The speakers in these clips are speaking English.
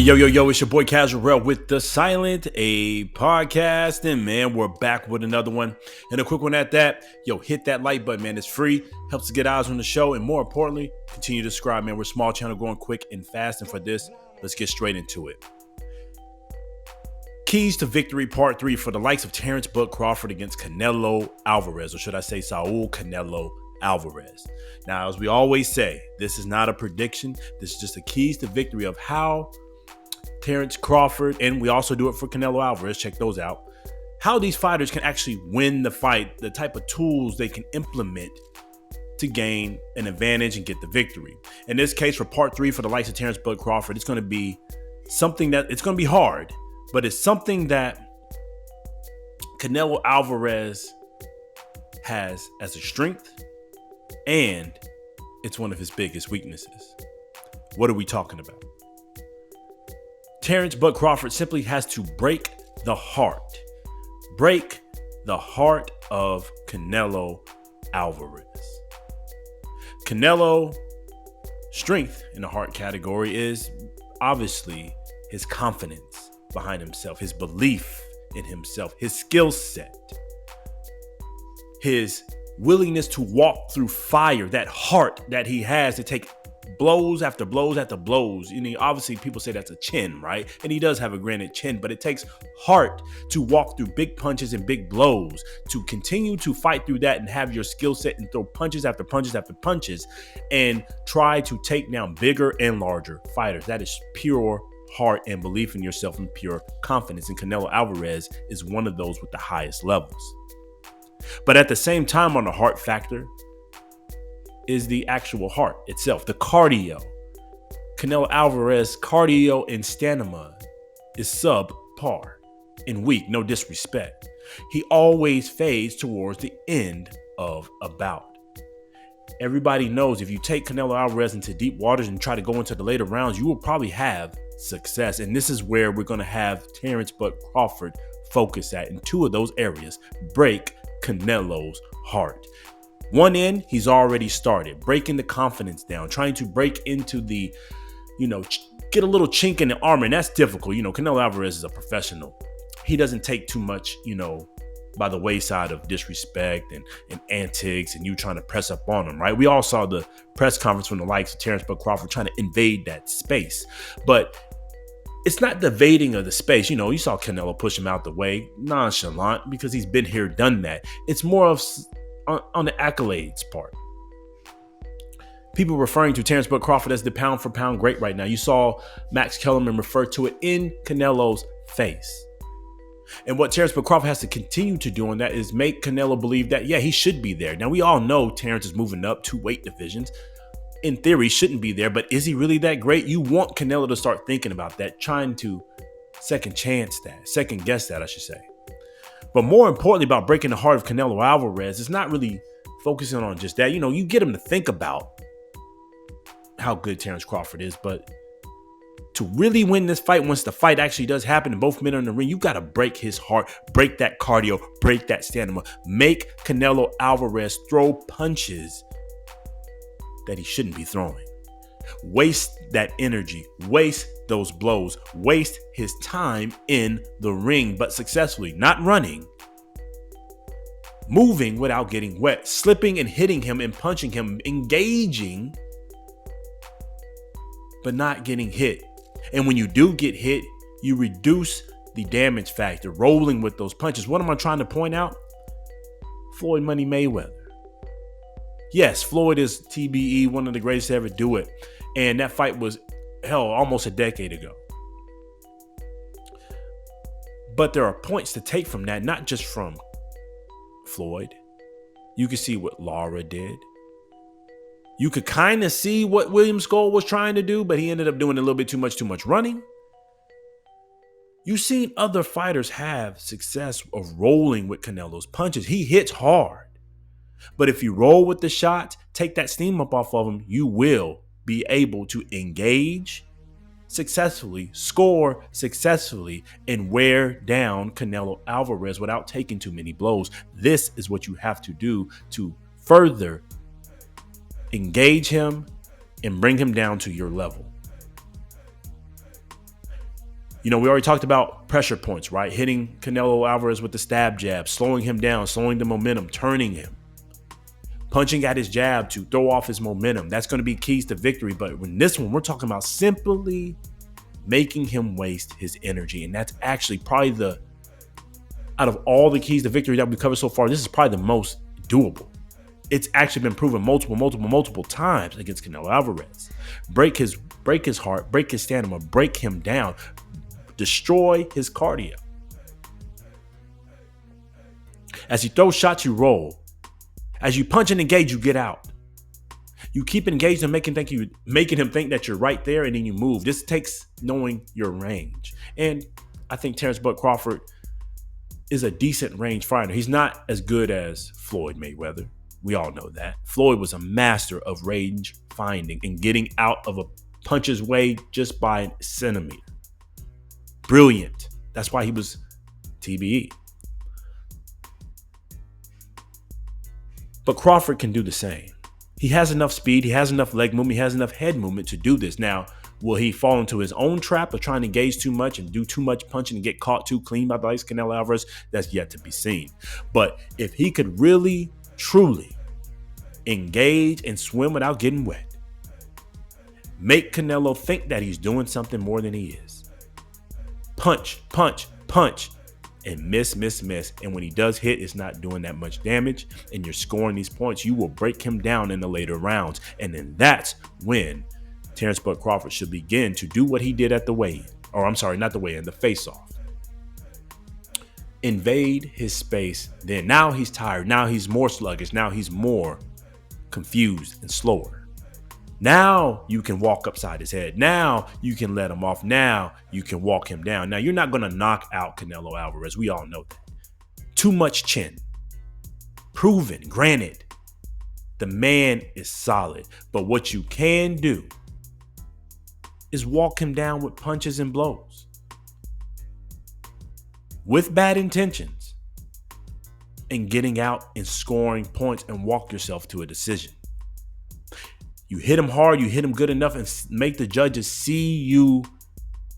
Yo, it's your boy Casual with The Silent, a podcast. And man, we're back with another one. And a quick one at that. Yo, hit that like button, man. It's free. Helps to get eyes on the show. And more importantly, continue to subscribe, man. We're a small channel going quick and fast. And for this, let's get straight into it. Keys to Victory Part 3 for the likes of Terence Crawford against Canelo Alvarez. Or should I say Saul Canelo Alvarez. Now, as we always say, this is not a prediction. This is just the keys to victory of how Terence Crawford, and we also do it for Canelo Alvarez, check those out, how these fighters can actually win the fight, the type of tools they can implement to gain an advantage and get the victory. In this case, for part 3 for the likes of Terence Crawford, it's going to be something that it's going to be hard, but it's something that Canelo Alvarez has as a strength, and it's one of his biggest weaknesses. What are we talking about? Terence Crawford simply has to break the heart of Canelo Alvarez. Canelo strength in the heart category is obviously his confidence behind himself, his belief in himself, his skill set, his willingness to walk through fire, that heart that he has to take blows after blows after blows. You know, obviously people say that's a chin, right? And he does have a granite chin, but it takes heart to walk through big punches and big blows, to continue to fight through that and have your skill set and throw punches after punches after punches and try to take down bigger and larger fighters. That is pure heart and belief in yourself and pure confidence. And Canelo Alvarez is one of those with the highest levels. But at the same time, on the heart factor is the actual heart itself, the cardio. Canelo Alvarez cardio and stamina is subpar and weak, no disrespect. He always fades towards the end of a bout. Everybody knows if you take Canelo Alvarez into deep waters and try to go into the later rounds, you will probably have success. And this is where we're going to have Terence Crawford focus at in two of those areas. Break Canelo's heart. One end, he's already started breaking the confidence down, trying to break into the, get a little chink in the armor. And that's difficult. Canelo Alvarez is a professional. He doesn't take too much, by the wayside of disrespect and antics and you trying to press up on him, right? We all saw the press conference from the likes of Terence Crawford trying to invade that space. But it's not the evading of the space. You saw Canelo push him out the way, nonchalant, because he's been here, done that. It's more of on the accolades part. People referring to Terence Crawford as the pound for pound great right now. You saw Max Kellerman refer to it in Canelo's face. And what Terence Crawford has to continue to do on that is make Canelo believe that, yeah, he should be there. Now, we all know Terence is moving up 2 weight divisions. In theory, shouldn't be there, but is he really that great? You want Canelo to start thinking about that, trying to second guess that, I should say. But more importantly about breaking the heart of Canelo Alvarez, it's not really focusing on just that. You get him to think about how good Terence Crawford is, but to really win this fight, once the fight actually does happen and both men are in the ring, you got to break his heart, break that cardio, break that stamina, make Canelo Alvarez throw punches that he shouldn't be throwing. Waste that energy, waste those blows, waste his time in the ring, but successfully, not running, moving without getting wet, slipping and hitting him and punching him, engaging, but not getting hit. And when you do get hit, you reduce the damage factor, rolling with those punches. What am I trying to point out? Floyd Money Mayweather. Yes, Floyd is TBE, one of the greatest to ever do it. And that fight was, almost a decade ago. But there are points to take from that, not just from Floyd. You can see what Lara did. You could kind of see what William Skull was trying to do, but he ended up doing a little bit too much running. You've seen other fighters have success of rolling with Canelo's punches. He hits hard. But if you roll with the shots, take that steam up off of him, you will be able to engage successfully, score successfully, and wear down Canelo Alvarez without taking too many blows. This is what you have to do to further engage him and bring him down to your level. We already talked about pressure points, right? Hitting Canelo Alvarez with the stab jab, slowing him down, slowing the momentum, turning him, punching at his jab to throw off his momentum. That's going to be keys to victory. But in this one, we're talking about simply making him waste his energy. And that's actually probably out of all the keys to victory that we covered so far, this is probably the most doable. It's actually been proven multiple times against Canelo Alvarez. Break his heart, break his stamina, break him down, destroy his cardio. As you throw shots, you roll. As you punch and engage, you get out. You keep engaged and making him think that you're right there, and then you move. This takes knowing your range. And I think Terence Crawford is a decent range fighter. He's not as good as Floyd Mayweather. We all know that. Floyd was a master of range finding and getting out of a punch's way just by a centimeter. Brilliant. That's why he was TBE. But Crawford can do the same. He has enough speed, he has enough leg movement, he has enough head movement to do this. Now, will he fall into his own trap of trying to engage too much and do too much punching and get caught too clean by the likes of Canelo Alvarez? That's yet to be seen. But if he could really, truly engage and swim without getting wet, make Canelo think that he's doing something more than he is. Punch, and miss. And when he does hit, it's not doing that much damage, and you're scoring these points. You will break him down in the later rounds. And then that's when Terence Crawford should begin to do what he did at the weigh-in. Or I'm sorry, not the weigh-in, the face-off. Invade his space. Then now he's tired. Now he's more sluggish. Now he's more confused and slower. Now you can walk upside his head. Now you can let him off. Now you can walk him down. Now you're not going to knock out Canelo Alvarez. We all know that. Too much chin. Proven, granted. The man is solid. But what you can do is walk him down with punches and blows. With bad intentions. And getting out and scoring points and walk yourself to a decision. You hit him hard, you hit him good enough, and make the judges see you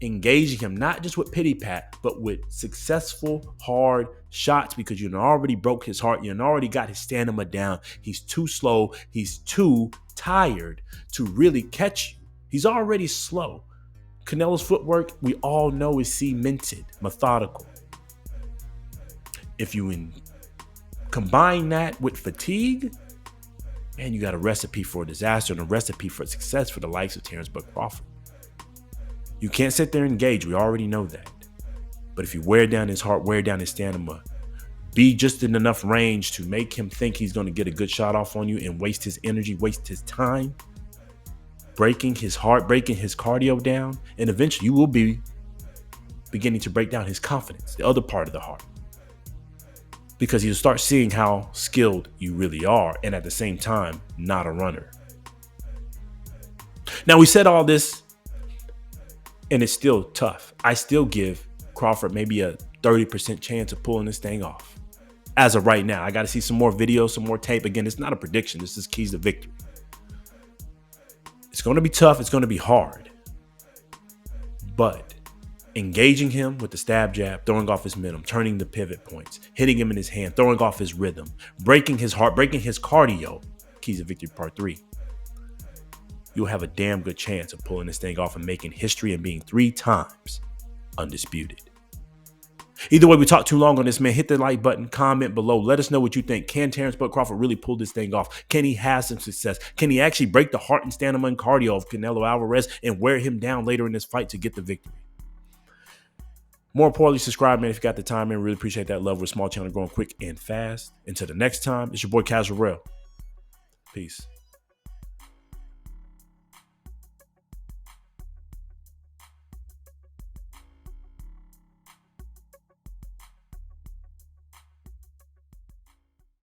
engaging him, not just with pity pat, but with successful, hard shots, because you already broke his heart. You already got his stamina down. He's too slow. He's too tired to really catch you. He's already slow. Canelo's footwork, we all know, is cemented, methodical. If you combine that with fatigue, man, you got a recipe for a disaster and a recipe for success for the likes of Terence Crawford. You can't sit there and engage. We already know that. But if you wear down his heart, wear down his stamina, be just in enough range to make him think he's going to get a good shot off on you and waste his energy, waste his time, breaking his heart, breaking his cardio down, and eventually you will be beginning to break down his confidence, the other part of the heart. Because you'll start seeing how skilled you really are, and at the same time, not a runner. Now, we said all this, and it's still tough. I still give Crawford maybe a 30% chance of pulling this thing off. As of right now, I got to see some more videos, some more tape. Again, it's not a prediction. This is keys to victory. It's going to be tough. It's going to be hard. But engaging him with the stab jab, throwing off his momentum, turning the pivot points, hitting him in his hand, throwing off his rhythm, breaking his heart, breaking his cardio. Keys of Victory Part 3. You'll have a damn good chance of pulling this thing off and making history and being 3 times undisputed. Either way, we talked too long on this, man. Hit the like button, comment below. Let us know what you think. Can Terence Crawford really pull this thing off? Can he have some success? Can he actually break the heart and stamina and cardio of Canelo Alvarez and wear him down later in this fight to get the victory? More importantly, subscribe, man, if you got the time, man. Really appreciate that love. We're a small channel growing quick and fast. Until the next time, it's your boy Casual Real. Peace.